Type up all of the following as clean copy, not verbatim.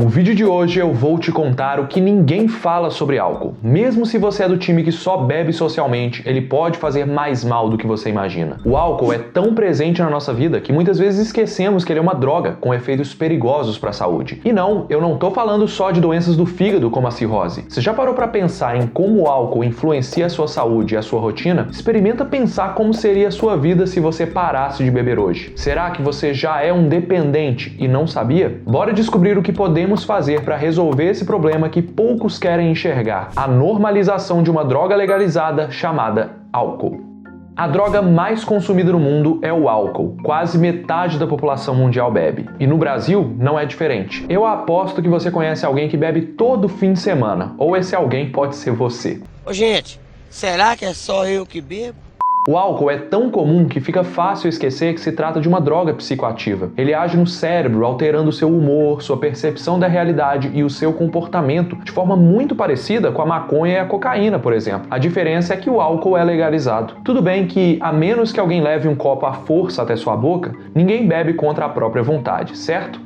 No vídeo de hoje eu vou te contar o que ninguém fala sobre álcool. Mesmo se você é do time que só bebe socialmente, ele pode fazer mais mal do que você imagina. O álcool é tão presente na nossa vida que muitas vezes esquecemos que ele é uma droga com efeitos perigosos para a saúde. E não, eu não tô falando só de doenças do fígado como a cirrose. Você já parou para pensar em como o álcool influencia a sua saúde e a sua rotina? Experimenta pensar como seria a sua vida se você parasse de beber hoje. Será que você já é um dependente e não sabia? Bora descobrir o que podemos fazer para resolver esse problema que poucos querem enxergar: a normalização de uma droga legalizada chamada álcool. A droga mais consumida no mundo é o álcool. Quase metade da população mundial bebe. E no Brasil não é diferente. Eu aposto que você conhece alguém que bebe todo fim de semana. Ou esse alguém pode ser você. Ô gente, será que é só eu que bebo? O álcool é tão comum que fica fácil esquecer que se trata de uma droga psicoativa. Ele age no cérebro, alterando seu humor, sua percepção da realidade e o seu comportamento, de forma muito parecida com a maconha e a cocaína, por exemplo. A diferença é que o álcool é legalizado. Tudo bem que, a menos que alguém leve um copo à força até sua boca, ninguém bebe contra a própria vontade, certo?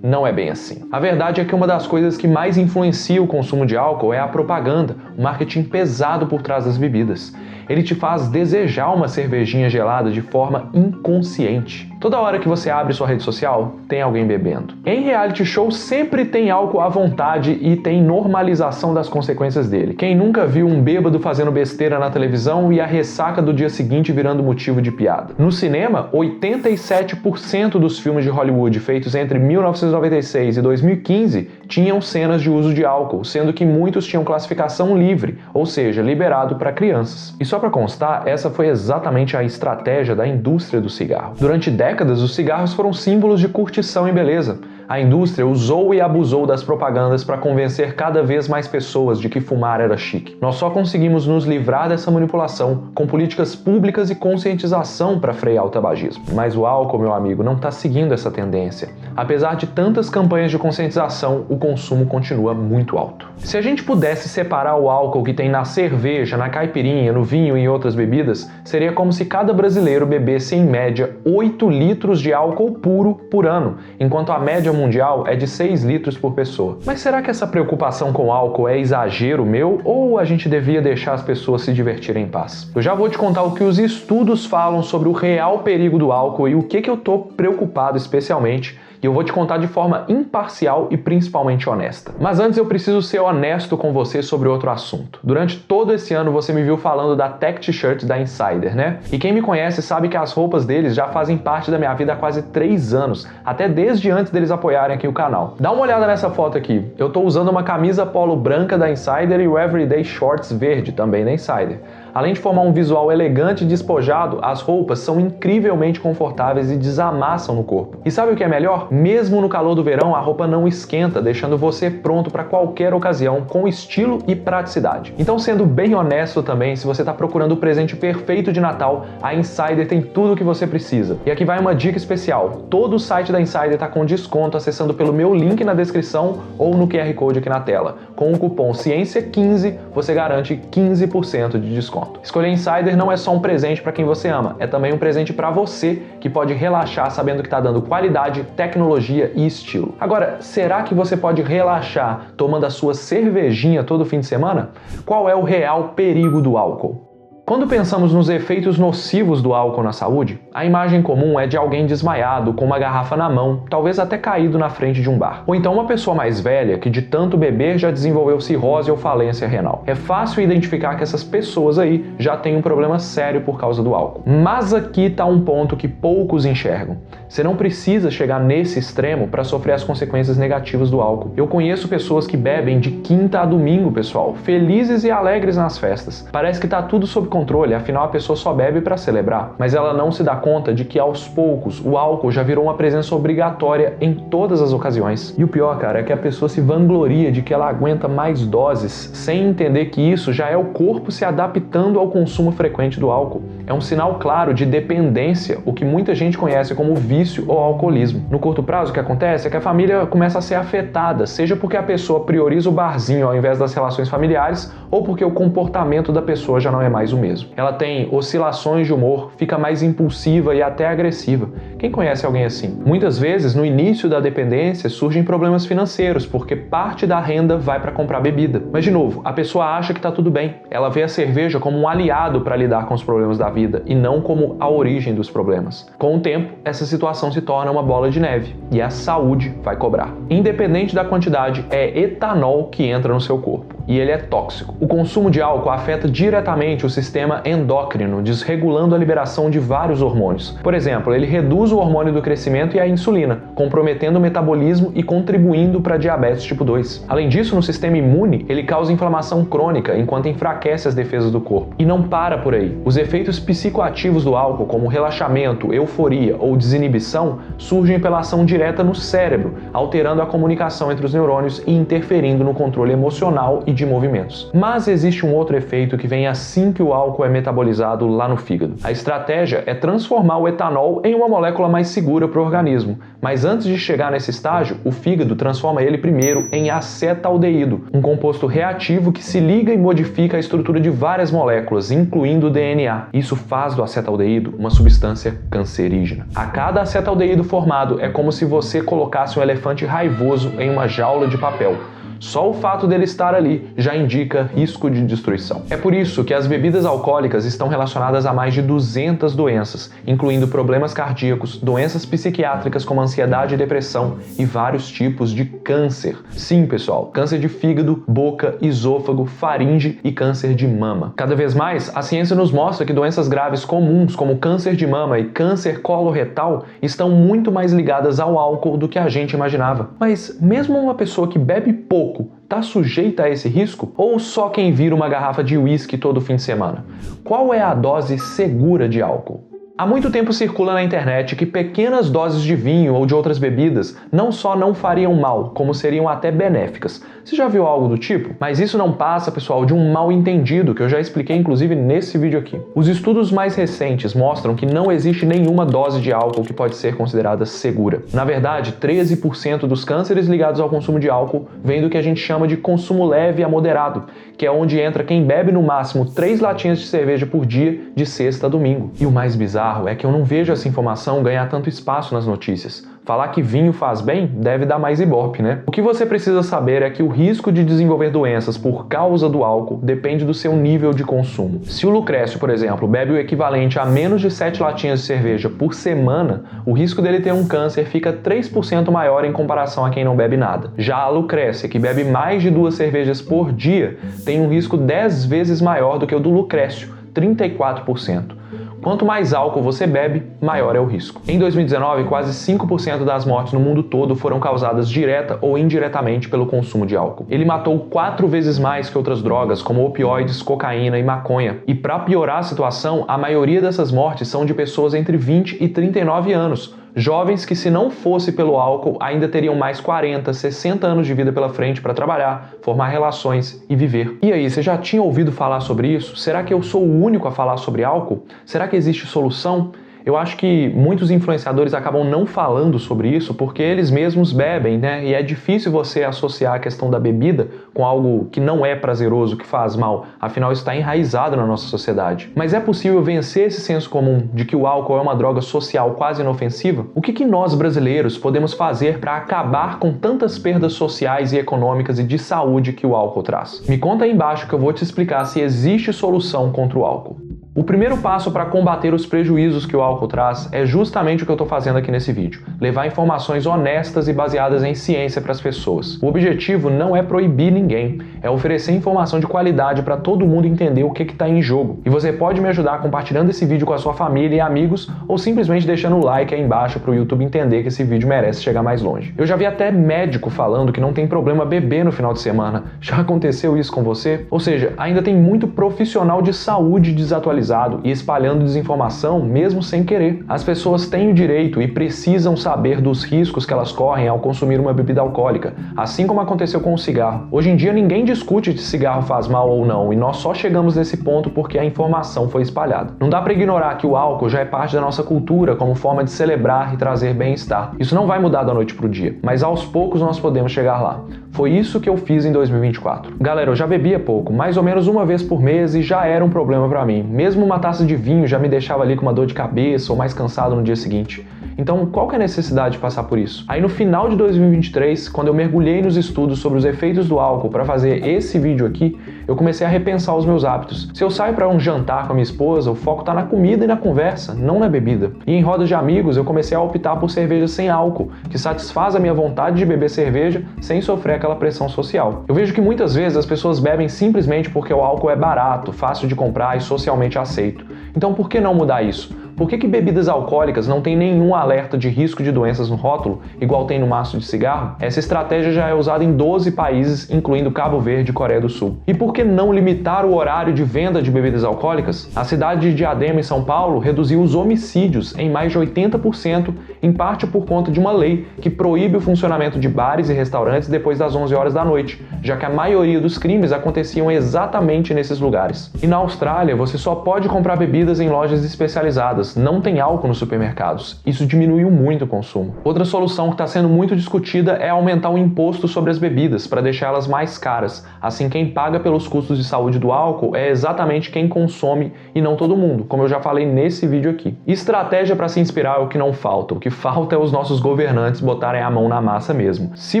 Não é bem assim. A verdade é que uma das coisas que mais influencia o consumo de álcool é a propaganda, o marketing pesado por trás das bebidas. Ele te faz desejar uma cervejinha gelada de forma inconsciente. Toda hora que você abre sua rede social, tem alguém bebendo. Em reality show sempre tem álcool à vontade e tem normalização das consequências dele. Quem nunca viu um bêbado fazendo besteira na televisão e a ressaca do dia seguinte virando motivo de piada? No cinema, 87% dos filmes de Hollywood feitos entre 1996 e 2015 tinham cenas de uso de álcool, sendo que muitos tinham classificação livre, ou seja, liberado para crianças. E só para constar, essa foi exatamente a estratégia da indústria do cigarro. Durante décadas, os cigarros foram símbolos de curtição e beleza. A indústria usou e abusou das propagandas para convencer cada vez mais pessoas de que fumar era chique. Nós só conseguimos nos livrar dessa manipulação com políticas públicas e conscientização para frear o tabagismo. Mas o álcool, meu amigo, não está seguindo essa tendência. Apesar de tantas campanhas de conscientização, o consumo continua muito alto. Se a gente pudesse separar o álcool que tem na cerveja, na caipirinha, no vinho e em outras bebidas, seria como se cada brasileiro bebesse em média 8 litros de álcool puro por ano, enquanto a média mundial é de 6 litros por pessoa. Mas será que essa preocupação com álcool é exagero meu ou a gente devia deixar as pessoas se divertirem em paz? Eu já vou te contar o que os estudos falam sobre o real perigo do álcool e o que eu tô preocupado especialmente. E eu vou te contar de forma imparcial e principalmente honesta. Mas antes eu preciso ser honesto com você sobre outro assunto. Durante todo esse ano você me viu falando da Tech T-Shirt da Insider, né? E quem me conhece sabe que as roupas deles já fazem parte da minha vida há quase 3 anos, até desde antes deles apoiarem aqui o canal. Dá uma olhada nessa foto aqui. Eu tô usando uma camisa polo branca da Insider e o Everyday Shorts verde, também da Insider. Além de formar um visual elegante e despojado, as roupas são incrivelmente confortáveis e desamassam no corpo. E sabe o que é melhor? Mesmo no calor do verão, a roupa não esquenta, deixando você pronto para qualquer ocasião, com estilo e praticidade. Então, sendo bem honesto também, se você está procurando o presente perfeito de Natal, a Insider tem tudo o que você precisa. E aqui vai uma dica especial. Todo o site da Insider está com desconto acessando pelo meu link na descrição ou no QR Code aqui na tela. Com o cupom CIENCIA15, você garante 15% de desconto. Escolher Insider não é só um presente para quem você ama, é também um presente para você que pode relaxar sabendo que está dando qualidade, tecnologia e estilo. Agora, será que você pode relaxar tomando a sua cervejinha todo fim de semana? Qual é o real perigo do álcool? Quando pensamos nos efeitos nocivos do álcool na saúde, a imagem comum é de alguém desmaiado, com uma garrafa na mão, talvez até caído na frente de um bar. Ou então uma pessoa mais velha que de tanto beber já desenvolveu cirrose ou falência renal. É fácil identificar que essas pessoas aí já têm um problema sério por causa do álcool. Mas aqui está um ponto que poucos enxergam. Você não precisa chegar nesse extremo para sofrer as consequências negativas do álcool. Eu conheço pessoas que bebem de quinta a domingo, pessoal, felizes e alegres nas festas. Parece que está tudo sob controle, afinal a pessoa só bebe para celebrar. Mas ela não se dá conta de que aos poucos o álcool já virou uma presença obrigatória em todas as ocasiões. E o pior, cara, é que a pessoa se vangloria de que ela aguenta mais doses, sem entender que isso já é o corpo se adaptando ao consumo frequente do álcool. É um sinal claro de dependência, o que muita gente conhece como vício vício ou alcoolismo. No curto prazo, o que acontece é que a família começa a ser afetada, seja porque a pessoa prioriza o barzinho ao invés das relações familiares, ou porque o comportamento da pessoa já não é mais o mesmo. Ela tem oscilações de humor, fica mais impulsiva e até agressiva. Quem conhece alguém assim? Muitas vezes, no início da dependência, surgem problemas financeiros, porque parte da renda vai para comprar bebida. Mas, de novo, a pessoa acha que está tudo bem. Ela vê a cerveja como um aliado para lidar com os problemas da vida e não como a origem dos problemas. Com o tempo, essa situação se torna uma bola de neve e a saúde vai cobrar. Independente da quantidade, é etanol que entra no seu corpo e ele é tóxico. O consumo de álcool afeta diretamente o sistema endócrino, desregulando a liberação de vários hormônios. Por exemplo, ele reduz o hormônio do crescimento e a insulina, comprometendo o metabolismo e contribuindo para a diabetes tipo 2. Além disso, no sistema imune, ele causa inflamação crônica enquanto enfraquece as defesas do corpo. E não para por aí. Os efeitos psicoativos do álcool, como relaxamento, euforia ou desinibição, surgem pela ação direta no cérebro, alterando a comunicação entre os neurônios e interferindo no controle emocional e de movimentos. Mas existe um outro efeito que vem assim que o álcool é metabolizado lá no fígado. A estratégia é transformar o etanol em uma molécula mais segura para o organismo, mas antes de chegar nesse estágio, o fígado transforma ele primeiro em acetaldeído, um composto reativo que se liga e modifica a estrutura de várias moléculas, incluindo o DNA. Isso faz do acetaldeído uma substância cancerígena. A cada acetaldeído formado é como se você colocasse um elefante raivoso em uma jaula de papel. Só o fato dele estar ali já indica risco de destruição. É por isso que as bebidas alcoólicas estão relacionadas a mais de 200 doenças, incluindo problemas cardíacos, doenças psiquiátricas como ansiedade e depressão e vários tipos de câncer. Sim, pessoal, câncer de fígado, boca, esôfago, faringe e câncer de mama. Cada vez mais, a ciência nos mostra que doenças graves comuns como câncer de mama e câncer coloretal estão muito mais ligadas ao álcool do que a gente imaginava. Mas mesmo uma pessoa que bebe pouco está sujeita a esse risco? Ou só quem vira uma garrafa de uísque todo fim de semana? Qual é a dose segura de álcool? Há muito tempo circula na internet que pequenas doses de vinho ou de outras bebidas não só não fariam mal, como seriam até benéficas. Você já viu algo do tipo? Mas isso não passa, pessoal, de um mal entendido, que eu já expliquei inclusive nesse vídeo aqui. Os estudos mais recentes mostram que não existe nenhuma dose de álcool que pode ser considerada segura. Na verdade, 13% dos cânceres ligados ao consumo de álcool vem do que a gente chama de consumo leve a moderado, que é onde entra quem bebe no máximo 3 latinhas de cerveja por dia, de sexta a domingo. E o mais bizarro é que eu não vejo essa informação ganhar tanto espaço nas notícias. Falar que vinho faz bem deve dar mais ibope, né? O que você precisa saber é que o risco de desenvolver doenças por causa do álcool depende do seu nível de consumo. Se o Lucrécio, por exemplo, bebe o equivalente a menos de 7 latinhas de cerveja por semana, o risco dele ter um câncer fica 3% maior em comparação a quem não bebe nada. Já a Lucrécia, que bebe mais de 2 cervejas por dia, tem um risco 10 vezes maior do que o do Lucrécio, 34%. Quanto mais álcool você bebe, maior é o risco. Em 2019, quase 5% das mortes no mundo todo foram causadas direta ou indiretamente pelo consumo de álcool. Ele matou 4 vezes mais que outras drogas, como opioides, cocaína e maconha. E para piorar a situação, a maioria dessas mortes são de pessoas entre 20 e 39 anos. Jovens que, se não fosse pelo álcool, ainda teriam mais 40, 60 anos de vida pela frente para trabalhar, formar relações e viver. E aí, você já tinha ouvido falar sobre isso? Será que eu sou o único a falar sobre álcool? Será que existe solução? Eu acho que muitos influenciadores acabam não falando sobre isso porque eles mesmos bebem, né? E é difícil você associar a questão da bebida com algo que não é prazeroso, que faz mal, afinal está enraizado na nossa sociedade. Mas é possível vencer esse senso comum de que o álcool é uma droga social quase inofensiva? O que nós brasileiros podemos fazer para acabar com tantas perdas sociais e econômicas e de saúde que o álcool traz? Me conta aí embaixo que eu vou te explicar se existe solução contra o álcool. O primeiro passo para combater os prejuízos que o álcool traz é justamente o que eu estou fazendo aqui nesse vídeo: levar informações honestas e baseadas em ciência para as pessoas. O objetivo não é proibir ninguém, é oferecer informação de qualidade para todo mundo entender o que está em jogo. E você pode me ajudar compartilhando esse vídeo com a sua família e amigos ou simplesmente deixando o like aí embaixo para o YouTube entender que esse vídeo merece chegar mais longe. Eu já vi até médico falando que não tem problema beber no final de semana. Já aconteceu isso com você? Ou seja, ainda tem muito profissional de saúde desatualizado aprendizado e espalhando desinformação mesmo sem querer. As pessoas têm o direito e precisam saber dos riscos que elas correm ao consumir uma bebida alcoólica, assim como aconteceu com o cigarro. Hoje em dia ninguém discute se cigarro faz mal ou não, e nós só chegamos nesse ponto porque a informação foi espalhada. Não dá para ignorar que o álcool já é parte da nossa cultura como forma de celebrar e trazer bem-estar. Isso não vai mudar da noite pro dia, mas aos poucos nós podemos chegar lá. Foi isso que eu fiz em 2024. Galera, eu já bebia pouco, mais ou menos uma vez por mês, e já era um problema pra mim. Mesmo uma taça de vinho já me deixava ali com uma dor de cabeça ou mais cansado no dia seguinte. Então, qual que é a necessidade de passar por isso? Aí no final de 2023, quando eu mergulhei nos estudos sobre os efeitos do álcool para fazer esse vídeo aqui, eu comecei a repensar os meus hábitos. Se eu saio para um jantar com a minha esposa, o foco tá na comida e na conversa, não na bebida. E em rodas de amigos, eu comecei a optar por cerveja sem álcool, que satisfaz a minha vontade de beber cerveja sem sofrer aquela pressão social. Eu vejo que muitas vezes as pessoas bebem simplesmente porque o álcool é barato, fácil de comprar e socialmente aceito. Então por que não mudar isso? Por que bebidas alcoólicas não tem nenhum alerta de risco de doenças no rótulo, igual tem no maço de cigarro? Essa estratégia já é usada em 12 países, incluindo Cabo Verde e Coreia do Sul. E por que não limitar o horário de venda de bebidas alcoólicas? A cidade de Diadema, em São Paulo, reduziu os homicídios em mais de 80%, em parte por conta de uma lei que proíbe o funcionamento de bares e restaurantes depois das 11 horas da noite, já que a maioria dos crimes aconteciam exatamente nesses lugares. E na Austrália, você só pode comprar bebidas em lojas especializadas, não tem álcool nos supermercados. Isso diminuiu muito o consumo. Outra solução que está sendo muito discutida é aumentar o imposto sobre as bebidas, para deixar elas mais caras. Assim, quem paga pelos custos de saúde do álcool é exatamente quem consome e não todo mundo, como eu já falei nesse vídeo aqui. Estratégia para se inspirar é o que não falta. O que falta é os nossos governantes botarem a mão na massa mesmo. Se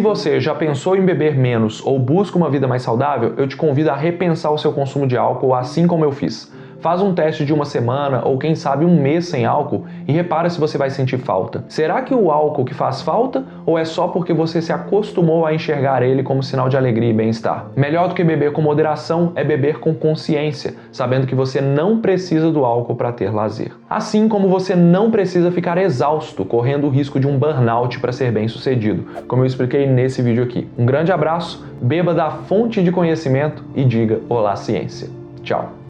você já pensou em beber menos ou busca uma vida mais saudável, eu te convido a repensar o seu consumo de álcool, assim como eu fiz. Faz um teste de uma semana ou quem sabe um mês sem álcool e repara se você vai sentir falta. Será que o álcool que faz falta ou é só porque você se acostumou a enxergar ele como sinal de alegria e bem-estar? Melhor do que beber com moderação é beber com consciência, sabendo que você não precisa do álcool para ter lazer. Assim como você não precisa ficar exausto, correndo o risco de um burnout para ser bem-sucedido, como eu expliquei nesse vídeo aqui. Um grande abraço, beba da fonte de conhecimento e diga olá ciência. Tchau!